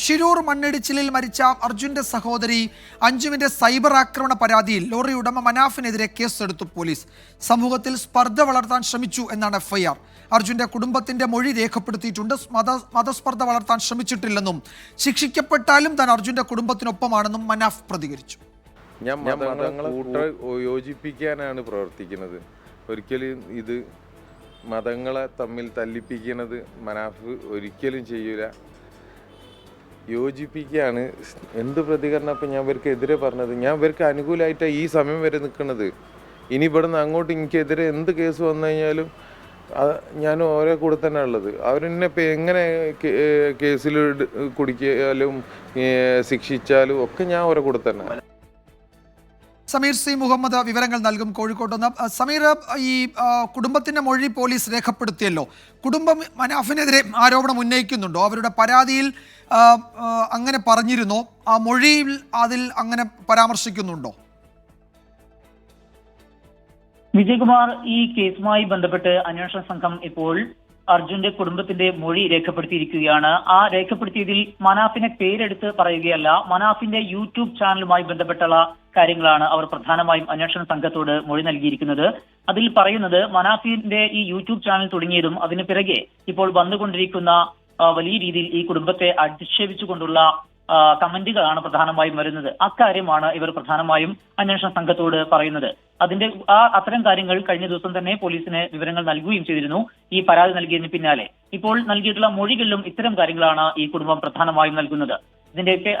ഷിരൂർ മണ്ണിടിച്ചിലിൽ മരിച്ച അർജുന്റെ സഹോദരി അഞ്ജുവിന്റെ സൈബർ ആക്രമണ പരാതിയിൽ ലോറി ഉടമ മനാഫിനെതിരെ കേസെടുത്തു പോലീസ്. സമൂഹത്തിൽ സ്പർദ്ധ വളർത്താൻ ശ്രമിച്ചു എന്നാണ് എഫ്ഐആർ. അർജുന്റെ കുടുംബത്തിന്റെ മൊഴി രേഖപ്പെടുത്തിയിട്ടുണ്ട്. മതസ്പർദ്ധ വളർത്താൻ ശ്രമിച്ചിട്ടില്ലെന്നും ശിക്ഷിക്കപ്പെട്ടാലും താൻ അർജുന്റെ കുടുംബത്തിനൊപ്പമാണെന്നും മനാഫ് പ്രതികരിച്ചു. ഞാൻ മതങ്ങളെ യോജിപ്പിക്കാനാണ് പ്രവർത്തിക്കുന്നത്. ഒരിക്കലും ഇത് മതങ്ങളെ തമ്മിൽ തല്ലിപ്പിക്കുന്നത് മനാഫ് ഒരിക്കലും ചെയ്യൂല. യോജിപ്പിക്കുകയാണ്. എന്ത് പ്രതികരണം ഇപ്പം ഞാൻ ഇവർക്ക് എതിരെ പറഞ്ഞത്? ഞാൻ ഇവർക്ക് അനുകൂലമായിട്ടാണ് ഈ സമയം വരെ നിൽക്കുന്നത്. ഇനി ഇവിടെ നിന്ന് അങ്ങോട്ട് എനിക്കെതിരെ എന്ത് കേസ് വന്നു കഴിഞ്ഞാലും ഞാൻ ഓരോ കൂടെ തന്നെ ഉള്ളത്. അവരെന്നെ ഇപ്പം എങ്ങനെ കേസിൽ കുടിക്കാലും ശിക്ഷിച്ചാലും ഒക്കെ ഞാൻ ഓരോ കൂടെ തന്നെ. സമീർ സി മുഹമ്മദ് വിവരങ്ങൾ നൽകും കോഴിക്കോട്ട് നിന്ന്. സമീർ, ഈ കുടുംബത്തിന്റെ മൊഴി പോലീസ് രേഖപ്പെടുത്തിയല്ലോ. കുടുംബം മനാഫിനെതിരെ ആരോപണം ഉന്നയിക്കുന്നുണ്ടോ? അവരുടെ പരാതിയിൽ അങ്ങനെ പറഞ്ഞിരുന്നോ? ആ മൊഴിയിൽ അതിൽ അങ്ങനെ പരാമർശിക്കുന്നുണ്ടോ? വിജയകുമാർ, ഈ കേസുമായി ബന്ധപ്പെട്ട് അന്വേഷണ സംഘം ഇപ്പോൾ അർജുന്റെ കുടുംബത്തിന്റെ മൊഴി രേഖപ്പെടുത്തിയിരിക്കുകയാണ്. ആ രേഖപ്പെടുത്തിയതിൽ മനാഫിനെ പേരെടുത്ത് പറയുകയല്ല, മനാഫിന്റെ യൂട്യൂബ് ചാനലുമായി ബന്ധപ്പെട്ടുള്ള കാര്യങ്ങളാണ് അവർ പ്രധാനമായും അന്വേഷണ സംഘത്തോട് മൊഴി നൽകിയിരിക്കുന്നത്. അതിൽ പറയുന്നത് മനാഫിന്റെ ഈ യൂട്യൂബ് ചാനൽ തുടങ്ങിയതും അതിന് പിറകെ ഇപ്പോൾ വന്നുകൊണ്ടിരിക്കുന്ന വലിയ രീതിയിൽ ഈ കുടുംബത്തെ അധിക്ഷേപിച്ചുകൊണ്ടുള്ള കമന്റുകളാണ് പ്രധാനമായും വരുന്നത്. അക്കാര്യമാണ് ഇവർ പ്രധാനമായും അന്വേഷണ സംഘത്തോട് പറയുന്നത്. അത്തരം കാര്യങ്ങൾ കഴിഞ്ഞ ദിവസം തന്നെ പോലീസിന് വിവരങ്ങൾ നൽകുകയും ചെയ്തിരുന്നു. ഈ പരാതി നൽകിയതിന് പിന്നാലെ ഇപ്പോൾ നൽകിയിട്ടുള്ള മൊഴികളിലും ഇത്തരം കാര്യങ്ങളാണ് ഈ കുടുംബം പ്രധാനമായും നൽകുന്നത്. ഇതിന്റെയൊക്കെ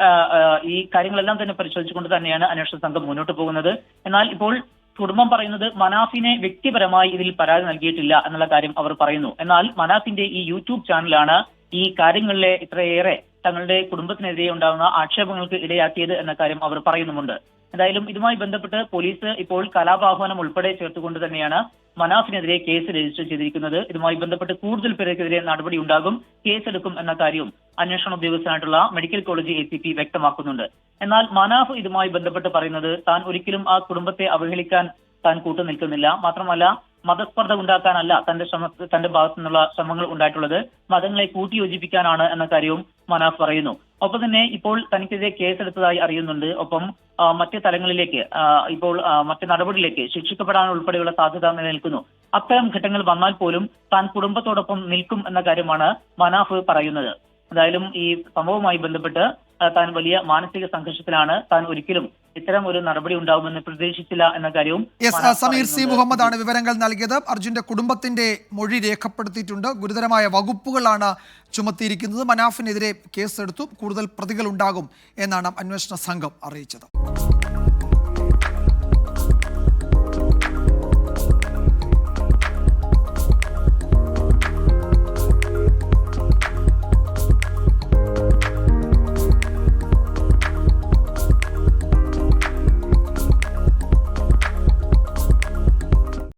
ഈ കാര്യങ്ങളെല്ലാം തന്നെ പരിശോധിച്ചുകൊണ്ട് തന്നെയാണ് അന്വേഷണ സംഘം മുന്നോട്ട് പോകുന്നത്. എന്നാൽ ഇപ്പോൾ കുടുംബം പറയുന്നത് മനാഫിനെ വ്യക്തിപരമായി ഇതിൽ പരാതി നൽകിയിട്ടില്ല എന്നുള്ള കാര്യം അവർ പറയുന്നു. എന്നാൽ മനാഫിന്റെ ഈ യൂട്യൂബ് ചാനലാണ് ഈ കാര്യങ്ങളിലെ ഇത്രയേറെ തങ്ങളുടെ കുടുംബത്തിനെതിരെ ഉണ്ടാകുന്ന ആക്ഷേപങ്ങൾക്ക് ഇടയാക്കിയത് എന്ന കാര്യം അവർ പറയുന്നുമുണ്ട്. എന്തായാലും ഇതുമായി ബന്ധപ്പെട്ട് പോലീസ് ഇപ്പോൾ കലാപാഹ്വാനം ഉൾപ്പെടെ ചേർത്തുകൊണ്ട് തന്നെയാണ് മനാഫിനെതിരെ കേസ് രജിസ്റ്റർ ചെയ്തിരിക്കുന്നത്. ഇതുമായി ബന്ധപ്പെട്ട് കൂടുതൽ പേർക്കെതിരെ നടപടി ഉണ്ടാകും, കേസെടുക്കും എന്ന കാര്യവും അന്വേഷണ ഉദ്യോഗസ്ഥനായിട്ടുള്ള മെഡിക്കൽ കോളേജ് ACP വ്യക്തമാക്കുന്നുണ്ട്. എന്നാൽ മനാഫ് ഇതുമായി ബന്ധപ്പെട്ട് പറയുന്നത് താൻ ഒരിക്കലും ആ കുടുംബത്തെ അവഹേളിക്കാൻ താൻ കൂട്ടുനിൽക്കുന്നില്ല. മാത്രമല്ല മതസ്പർദ്ധ ഉണ്ടാക്കാനല്ല തന്റെ ഭാഗത്തു നിന്നുള്ള ശ്രമങ്ങൾ ഉണ്ടായിട്ടുള്ളത്, മതങ്ങളെ കൂട്ടിയോജിപ്പിക്കാനാണ് എന്ന കാര്യവും മനാഫ് പറയുന്നു. ഒപ്പം തന്നെ ഇപ്പോൾ തനിക്കെതിരെ കേസെടുത്തതായി അറിയുന്നുണ്ട്. ഒപ്പം മറ്റ് തലങ്ങളിലേക്ക് ഇപ്പോൾ മറ്റ് നടപടിയിലേക്ക് ശിക്ഷിക്കപ്പെടാൻ ഉൾപ്പെടെയുള്ള സാധ്യത നിലനിൽക്കുന്നു. അത്തരം ഘട്ടങ്ങൾ വന്നാൽ പോലും താൻ കുടുംബത്തോടൊപ്പം നിൽക്കും എന്ന കാര്യമാണ് മനാഫ് പറയുന്നത്. എന്തായാലും ഈ സംഭവവുമായി ബന്ധപ്പെട്ട് താൻ വലിയ മാനസിക സംഘർഷത്തിലാണ്. താൻ ഒരിക്കലും ഇത്തരം ഒരു നടപടി ഉണ്ടാകുമെന്ന് പ്രതീക്ഷിച്ചില്ല എന്ന കാര്യവും. സമീർ സി മുഹമ്മദ് ആണ് വിവരങ്ങൾ നൽകിയത്. അർജുന്റെ കുടുംബത്തിന്റെ മൊഴി രേഖപ്പെടുത്തിയിട്ടുണ്ട്. ഗുരുതരമായ വകുപ്പുകളാണ് ചുമത്തിയിരിക്കുന്നത്. മനാഫിനെതിരെ കേസെടുത്തു. കൂടുതൽ പ്രതികൾ ഉണ്ടാകും എന്നാണ് അന്വേഷണ സംഘം അറിയിച്ചത്.